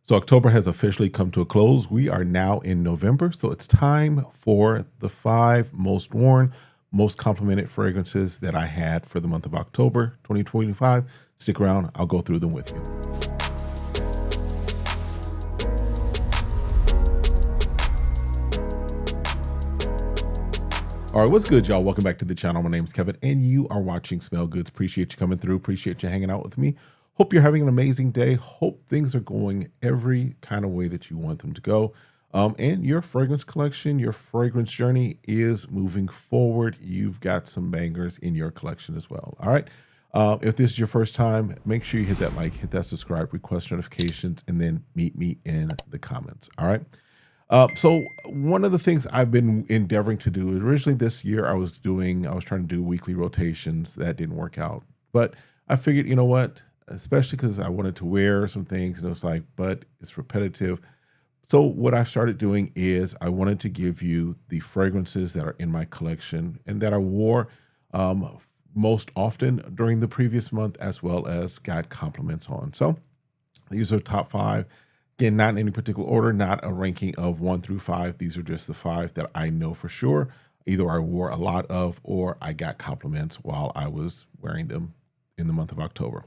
So October has officially come to a close. We are now in November, so it's time for the 5 most worn, most complimented fragrances that I had for the month of October 2025. Stick around, I'll go through them with you. All right, what's good, y'all? Welcome back to the channel. My name is Kevin, and you are watching Smell Goods. Appreciate you coming through. Appreciate you hanging out with me. Hope you're having an amazing day. Hope things are going every kind of way that you want them to go. And your fragrance collection, your fragrance journey is moving forward. You've got some bangers in your collection as well. All right. If this is your first time, make sure you hit that like, hit that subscribe, request notifications, and then meet me in the comments. All right. So one of the things I've been endeavoring to do originally this year, I was trying to do weekly rotations. That didn't work out, but I figured, you know what, especially because I wanted to wear some things and it was like, but it's repetitive. So what I started doing is I wanted to give you the fragrances that are in my collection and that I wore most often during the previous month, as well as got compliments on. So these are top five. Again, not in any particular order, not a ranking of 1 through 5. These are just the 5 that I know for sure. Either I wore a lot of or I got compliments while I was wearing them in the month of October.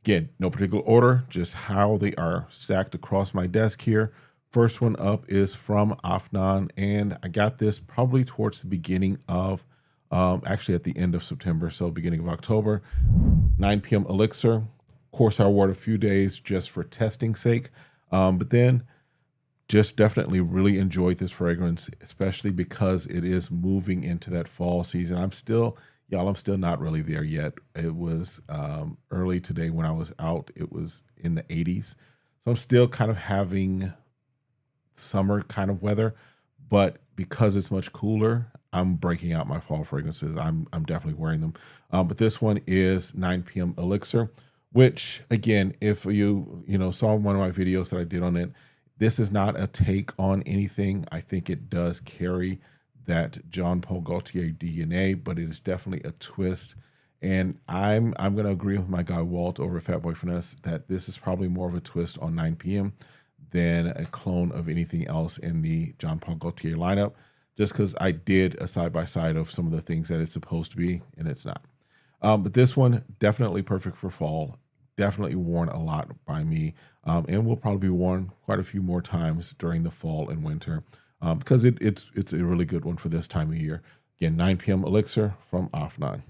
Again, no particular order, just how they are stacked across my desk here. First one up is from Afnan, and I got this probably towards the beginning of, actually at the end of September, so beginning of October. 9 p.m. Elixir. Of course, I wore it a few days just for testing sake. But then just definitely really enjoyed this fragrance, especially because it is moving into that fall season. I'm still not really there yet. It was early today when I was out. It was in the 80s. So I'm still kind of having summer kind of weather, but because it's much cooler, I'm breaking out my fall fragrances. I'm definitely wearing them. But this one is 9 p.m. Elixir, which again, if you saw one of my videos that I did on it, this is not a take on anything. I think it does carry that Jean Paul Gaultier DNA, but it is definitely a twist. And I'm gonna agree with my guy Walt over at Fatboy Finesse that this is probably more of a twist on 9 p.m. than a clone of anything else in the Jean Paul Gaultier lineup, just because I did a side-by-side of some of the things that it's supposed to be, and it's not. But this one, definitely perfect for fall, definitely worn a lot by me, and will probably be worn quite a few more times during the fall and winter, because it's a really good one for this time of year. Again, 9 p.m. Elixir from Afnan.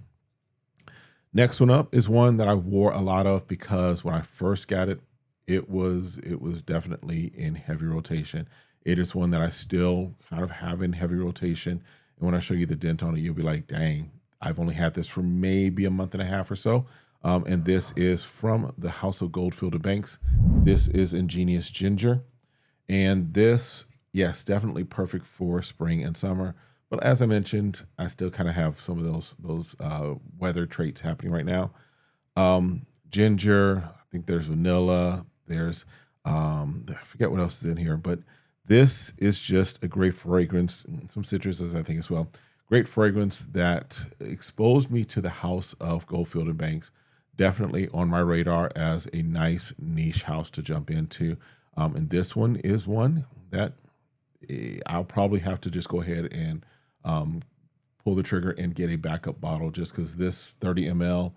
Next one up is one that I wore a lot of because when I first got it, it was definitely in heavy rotation. It is one that I still kind of have in heavy rotation, and when I show you the dent on it, you'll be like, dang, I've only had this for maybe a month and a half or so. And this is from the House of Goldfield and Banks. This is Ingenious Ginger. And this, yes, definitely perfect for spring and summer. But as I mentioned, I still kind of have some of those weather traits happening right now. Ginger, I think there's vanilla, there's, I forget what else is in here, but this is just a great fragrance. Some citruses, I think, as well. Great fragrance that exposed me to the House of Goldfield and Banks. Definitely on my radar as a nice niche house to jump into. And this one is one that I'll probably have to just go ahead and pull the trigger and get a backup bottle, just because this 30 ml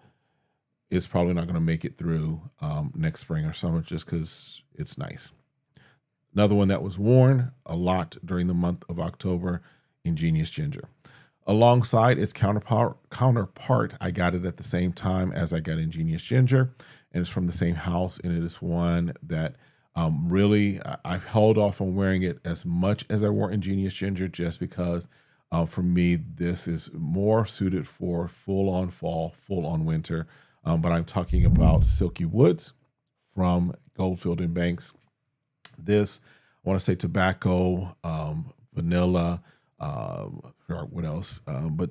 is probably not going to make it through next spring or summer, just because it's nice. Another one that was worn a lot during the month of October, Ingenious Ginger. Alongside its counterpart, I got it at the same time as I got Ingenious Ginger, and it's from the same house, and it is one that really I've held off on wearing it as much as I wore Ingenious Ginger, just because for me this is more suited for full-on fall, full-on winter. But I'm talking about Silky Woods from Goldfield and Banks. This, I want to say tobacco, vanilla, what else? But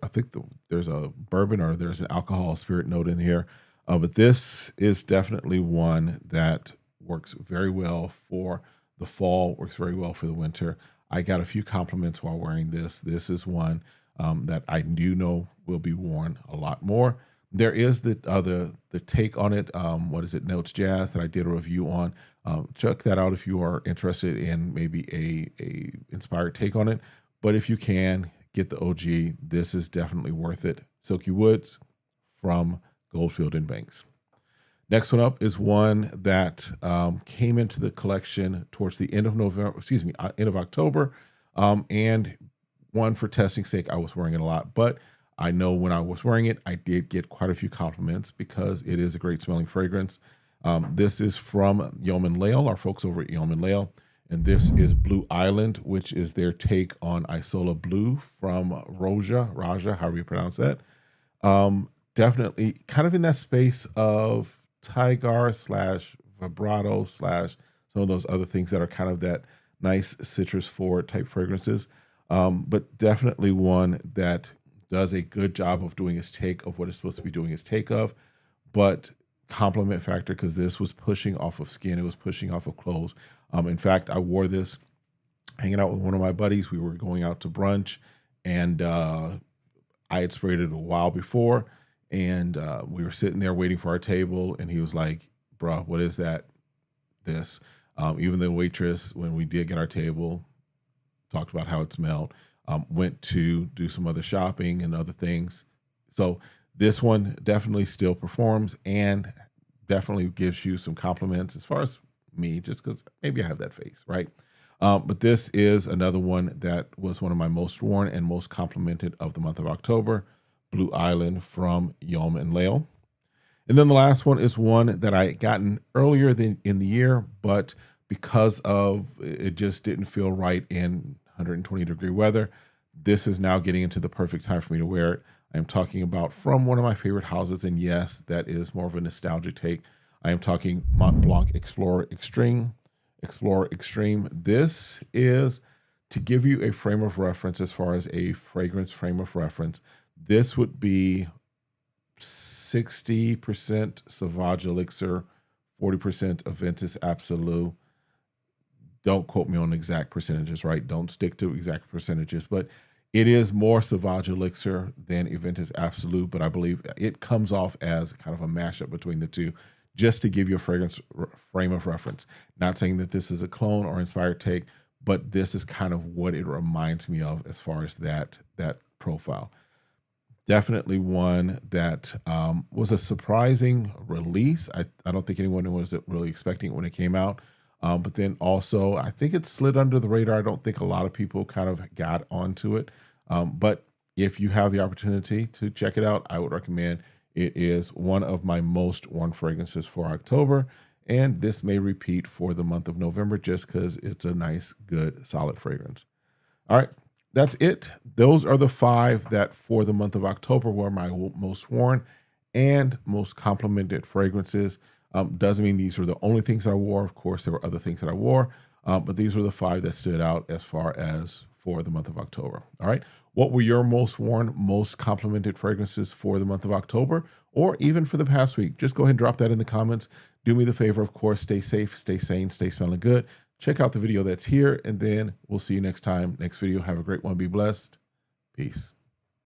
I think there's a bourbon or there's an alcohol spirit note in here. But this is definitely one that works very well for the fall, works very well for the winter. I got a few compliments while wearing this. This is one that I do know will be worn a lot more. There is the take on it. What is it? Notes Jazz that I did a review on. Check that out if you are interested in maybe a inspired take on it. But if you can get the OG, this is definitely worth it. Silky Woods from Goldfield and Banks. Next one up is one that came into the collection towards the end of November, excuse me, end of October, and one for testing sake. I was wearing it a lot, but I know when I was wearing it, I did get quite a few compliments because it is a great smelling fragrance. This is from Yom and Lael, our folks over at Yom and Lael, and this is Blue Island, which is their take on Isola Blue from Raja, however you pronounce that. Definitely kind of in that space of Tigar slash vibrato slash some of those other things that are kind of that nice citrus forward type fragrances. But definitely one that does a good job of doing its take of what it's supposed to be doing its take of, but compliment factor because this was pushing off of skin, it was pushing off of clothes. In fact, I wore this hanging out with one of my buddies. We were going out to brunch, and I had sprayed it a while before, and we were sitting there waiting for our table, and he was like, "Bruh, what is that?" This. Even the waitress, when we did get our table, talked about how it smelled. Went to do some other shopping and other things. So this one definitely still performs and definitely gives you some compliments as far as me, just because maybe I have that face, right? But this is another one that was one of my most worn and most complimented of the month of October, Blue Island from Yom and Lael. And then the last one is one that I had gotten earlier than in the year, but because of it just didn't feel right in 120-degree weather, this is now getting into the perfect time for me to wear it. I'm talking about from one of my favorite houses, and yes, that is more of a nostalgic take. I am talking Mont Blanc Explorer Extreme. Explorer Extreme. This is to give you a frame of reference as far as a fragrance frame of reference. This would be 60% Sauvage Elixir, 40% Aventus Absolute. Don't quote me on exact percentages, right? Don't stick to exact percentages, but it is more Sauvage Elixir than Aventus Absolute, but I believe it comes off as kind of a mashup between the two, just to give you a fragrance frame of reference. Not saying that this is a clone or inspired take, but this is kind of what it reminds me of as far as that profile. Definitely one that was a surprising release. I don't think anyone was really expecting it when it came out. But then also, I think it slid under the radar. I don't think a lot of people kind of got onto it. But if you have the opportunity to check it out, I would recommend. It is one of my most worn fragrances for October. And this may repeat for the month of November just because it's a nice, good, solid fragrance. All right, that's it. Those are the 5 that for the month of October were my most worn and most complimented fragrances. Doesn't mean these were the only things that I wore. Of course, there were other things that I wore, but these were the 5 that stood out as far as for the month of October. All right. What were your most worn, most complimented fragrances for the month of October, or even for the past week? Just go ahead and drop that in the comments. Do me the favor, of course, stay safe, stay sane, stay smelling good. Check out the video that's here, and then we'll see you next time. Next video. Have a great one. Be blessed. Peace.